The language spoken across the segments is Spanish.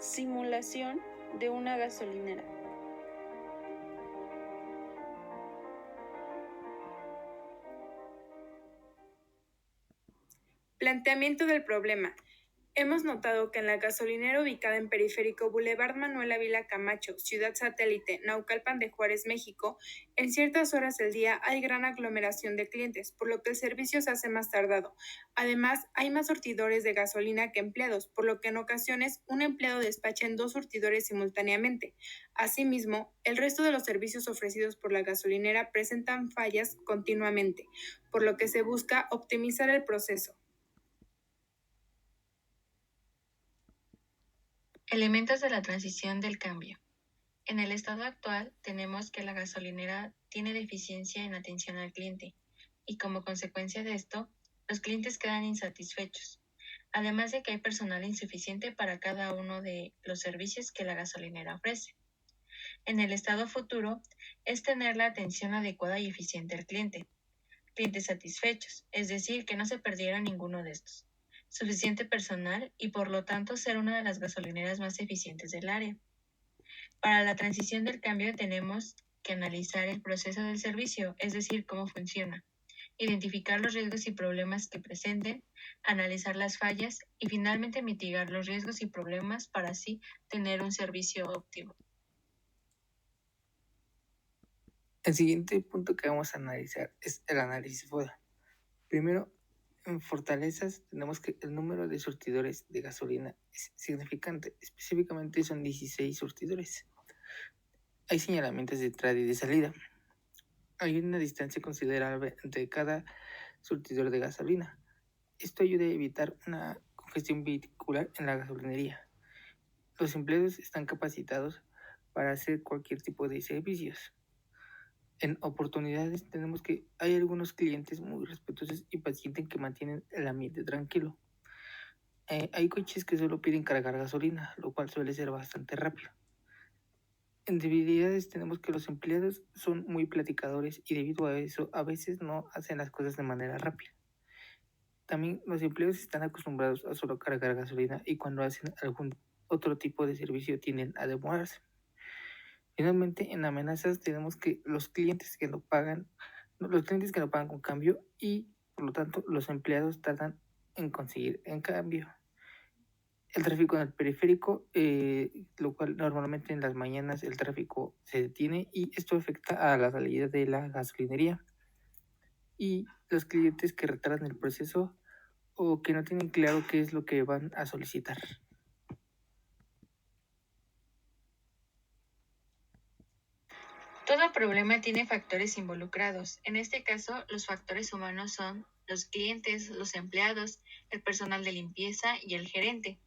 Simulación de una gasolinera. Planteamiento del problema. Hemos notado que en la gasolinera ubicada en Periférico Boulevard Manuel Ávila Camacho, Ciudad Satélite, Naucalpan de Juárez, México, en ciertas horas del día hay gran aglomeración de clientes, por lo que el servicio se hace más tardado. Además, hay más surtidores de gasolina que empleados, por lo que en ocasiones un empleado despacha en 2 surtidores simultáneamente. Asimismo, el resto de los servicios ofrecidos por la gasolinera presentan fallas continuamente, por lo que se busca optimizar el proceso. Elementos de la transición del cambio. En el estado actual tenemos que la gasolinera tiene deficiencia en atención al cliente y como consecuencia de esto, los clientes quedan insatisfechos, además de que hay personal insuficiente para cada uno de los servicios que la gasolinera ofrece. En el estado futuro es tener la atención adecuada y eficiente al cliente, clientes satisfechos, es decir, que no se perdiera ninguno de estos, suficiente personal y por lo tanto ser una de las gasolineras más eficientes del área. Para la transición del cambio tenemos que analizar el proceso del servicio, es decir, cómo funciona, identificar los riesgos y problemas que presenten, analizar las fallas y finalmente mitigar los riesgos y problemas para así tener un servicio óptimo. El siguiente punto que vamos a analizar es el análisis FODA. Primero, en fortalezas tenemos que el número de surtidores de gasolina es significante, específicamente son 16 surtidores. Hay señalamientos de entrada y de salida. Hay una distancia considerable entre cada surtidor de gasolina. Esto ayuda a evitar una congestión vehicular en la gasolinería. Los empleados están capacitados para hacer cualquier tipo de servicios. En oportunidades tenemos que hay algunos clientes muy respetuosos y pacientes que mantienen el ambiente tranquilo. Hay coches que solo piden cargar gasolina, lo cual suele ser bastante rápido. En debilidades tenemos que los empleados son muy platicadores y debido a eso a veces no hacen las cosas de manera rápida. También los empleados están acostumbrados a solo cargar gasolina y cuando hacen algún otro tipo de servicio tienden a demorarse. Finalmente, en amenazas tenemos que los clientes que no pagan con cambio y por lo tanto los empleados tardan en conseguir en cambio. El tráfico en el periférico, lo cual normalmente en las mañanas el tráfico se detiene y esto afecta a la salida de la gasolinería. Y los clientes que retrasan el proceso o que no tienen claro qué es lo que van a solicitar. Todo problema tiene factores involucrados. En este caso, los factores humanos son los clientes, los empleados, el personal de limpieza y el gerente.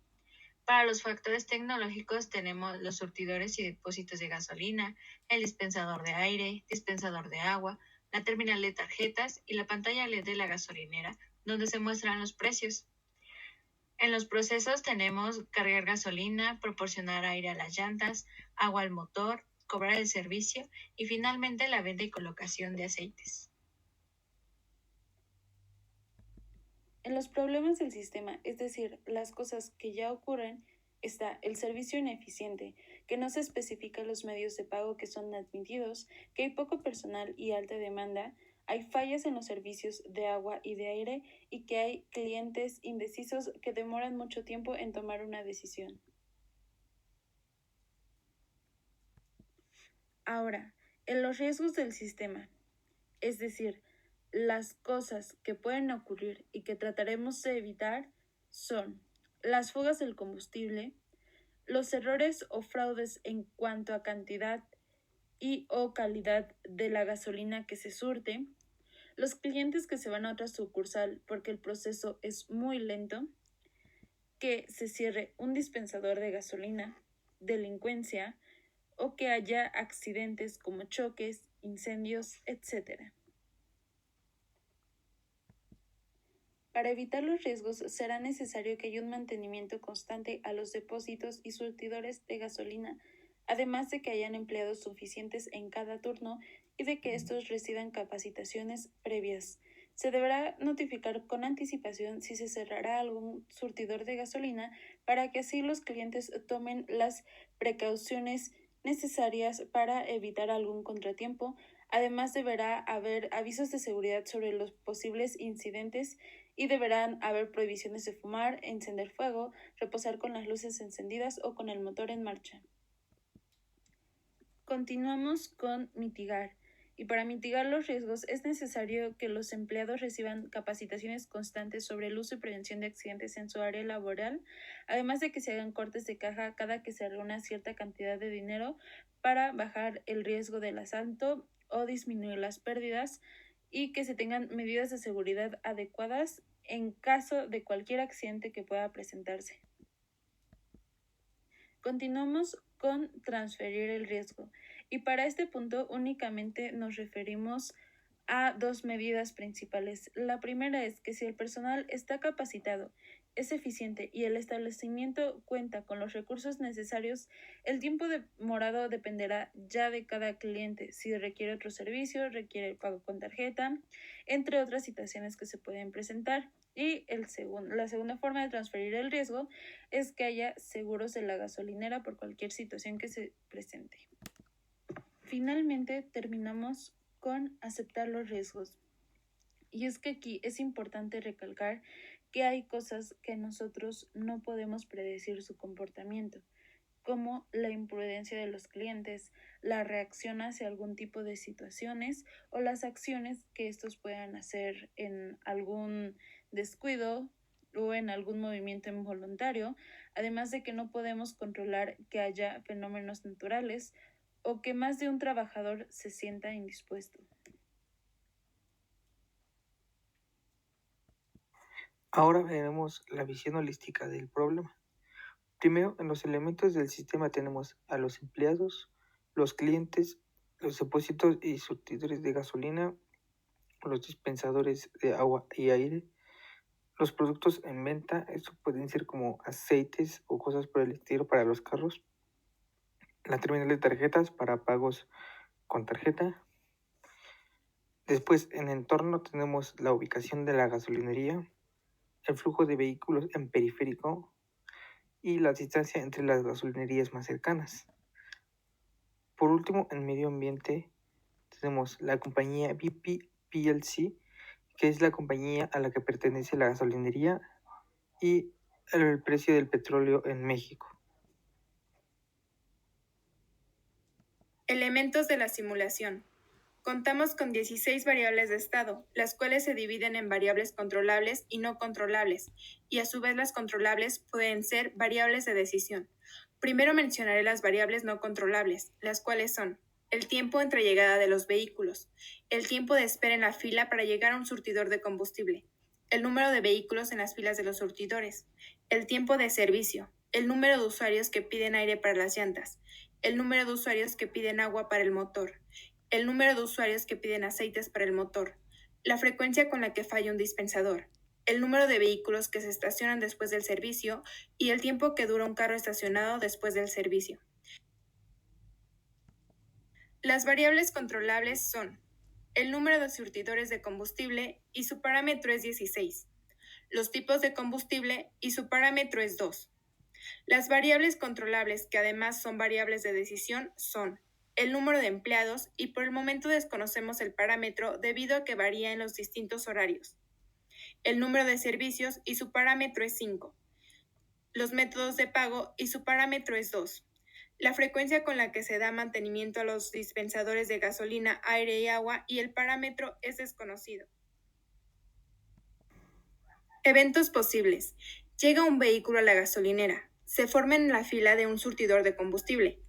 Para los factores tecnológicos tenemos los surtidores y depósitos de gasolina, el dispensador de aire, dispensador de agua, la terminal de tarjetas y la pantalla LED de la gasolinera, donde se muestran los precios. En los procesos tenemos cargar gasolina, proporcionar aire a las llantas, agua al motor, cobrar el servicio y finalmente la venta y colocación de aceites. En los problemas del sistema, es decir, las cosas que ya ocurren, está el servicio ineficiente, que no se especifican los medios de pago que son admitidos, que hay poco personal y alta demanda, hay fallas en los servicios de agua y de aire y que hay clientes indecisos que demoran mucho tiempo en tomar una decisión. Ahora, en los riesgos del sistema, es decir, las cosas que pueden ocurrir y que trataremos de evitar son las fugas del combustible, los errores o fraudes en cuanto a cantidad y o calidad de la gasolina que se surte, los clientes que se van a otra sucursal porque el proceso es muy lento, que se cierre un dispensador de gasolina, delincuencia o que haya accidentes como choques, incendios, etc. Para evitar los riesgos será necesario que haya un mantenimiento constante a los depósitos y surtidores de gasolina, además de que hayan empleados suficientes en cada turno y de que estos reciban capacitaciones previas. Se deberá notificar con anticipación si se cerrará algún surtidor de gasolina para que así los clientes tomen las precauciones necesarias para evitar algún contratiempo. Además, deberá haber avisos de seguridad sobre los posibles incidentes y deberán haber prohibiciones de fumar, encender fuego, reposar con las luces encendidas o con el motor en marcha. Continuamos con mitigar. Y para mitigar los riesgos es necesario que los empleados reciban capacitaciones constantes sobre el uso y prevención de accidentes en su área laboral, además de que se hagan cortes de caja cada que se reúna cierta cantidad de dinero para bajar el riesgo del asalto o disminuir las pérdidas, y que se tengan medidas de seguridad adecuadas en caso de cualquier accidente que pueda presentarse. Continuamos con transferir el riesgo, y para este punto únicamente nos referimos a dos medidas principales. La primera es que si el personal está capacitado, es eficiente y el establecimiento cuenta con los recursos necesarios, el tiempo demorado dependerá ya de cada cliente, si requiere otro servicio, requiere el pago con tarjeta, entre otras situaciones que se pueden presentar. Y la segunda forma de transferir el riesgo es que haya seguros de la gasolinera por cualquier situación que se presente. Finalmente, terminamos con aceptar los riesgos. Y es que aquí es importante recalcar que hay cosas que nosotros no podemos predecir su comportamiento, como la imprudencia de los clientes, la reacción hacia algún tipo de situaciones o las acciones que estos puedan hacer en algún descuido o en algún movimiento involuntario, además de que no podemos controlar que haya fenómenos naturales o que más de un trabajador se sienta indispuesto. Ahora veremos la visión holística del problema. Primero, en los elementos del sistema tenemos a los empleados, los clientes, los depósitos y surtidores de gasolina, los dispensadores de agua y aire, los productos en venta, estos pueden ser como aceites o cosas por el estilo para los carros, la terminal de tarjetas para pagos con tarjeta. Después, en entorno tenemos la ubicación de la gasolinería, el flujo de vehículos en periférico y la distancia entre las gasolinerías más cercanas. Por último, en medio ambiente tenemos la compañía BP PLC, que es la compañía a la que pertenece la gasolinería, y el precio del petróleo en México. Elementos de la simulación. Contamos con 16 variables de estado, las cuales se dividen en variables controlables y no controlables, y a su vez las controlables pueden ser variables de decisión. Primero mencionaré las variables no controlables, las cuales son el tiempo entre llegada de los vehículos, el tiempo de espera en la fila para llegar a un surtidor de combustible, el número de vehículos en las filas de los surtidores, el tiempo de servicio, el número de usuarios que piden aire para las llantas, el número de usuarios que piden agua para el motor, el número de usuarios que piden aceites para el motor, la frecuencia con la que falla un dispensador, el número de vehículos que se estacionan después del servicio y el tiempo que dura un carro estacionado después del servicio. Las variables controlables son el número de surtidores de combustible y su parámetro es 16, los tipos de combustible y su parámetro es 2. Las variables controlables, que además son variables de decisión, son el número de empleados, y por el momento desconocemos el parámetro debido a que varía en los distintos horarios. El número de servicios y su parámetro es 5. Los métodos de pago y su parámetro es 2. La frecuencia con la que se da mantenimiento a los dispensadores de gasolina, aire y agua, y el parámetro es desconocido. Eventos posibles. Llega un vehículo a la gasolinera. Se forma en la fila de un surtidor de combustible.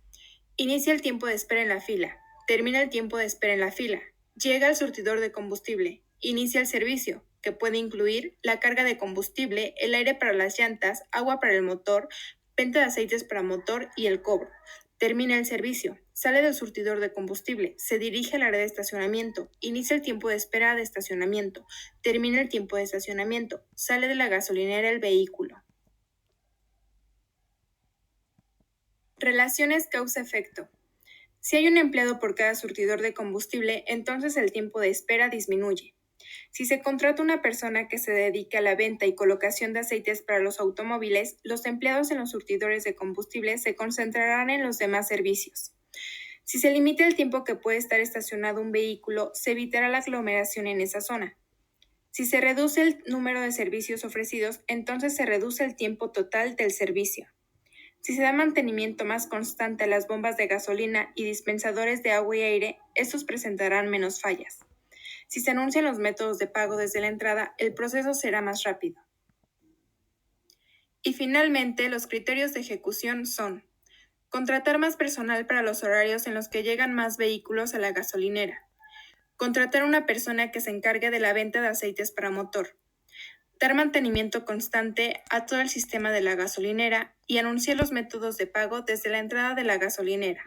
Inicia el tiempo de espera en la fila. Termina el tiempo de espera en la fila. Llega al surtidor de combustible. Inicia el servicio, que puede incluir la carga de combustible, el aire para las llantas, agua para el motor, venta de aceites para motor y el cobro. Termina el servicio. Sale del surtidor de combustible. Se dirige al área de estacionamiento. Inicia el tiempo de espera de estacionamiento. Termina el tiempo de estacionamiento. Sale de la gasolinera el vehículo. Relaciones causa-efecto. Si hay un empleado por cada surtidor de combustible, entonces el tiempo de espera disminuye. Si se contrata una persona que se dedique a la venta y colocación de aceites para los automóviles, los empleados en los surtidores de combustible se concentrarán en los demás servicios. Si se limita el tiempo que puede estar estacionado un vehículo, se evitará la aglomeración en esa zona. Si se reduce el número de servicios ofrecidos, entonces se reduce el tiempo total del servicio. Si se da mantenimiento más constante a las bombas de gasolina y dispensadores de agua y aire, estos presentarán menos fallas. Si se anuncian los métodos de pago desde la entrada, el proceso será más rápido. Y finalmente, los criterios de ejecución son: contratar más personal para los horarios en los que llegan más vehículos a la gasolinera. Contratar una persona que se encargue de la venta de aceites para motor. Dar mantenimiento constante a todo el sistema de la gasolinera y anunciar los métodos de pago desde la entrada de la gasolinera.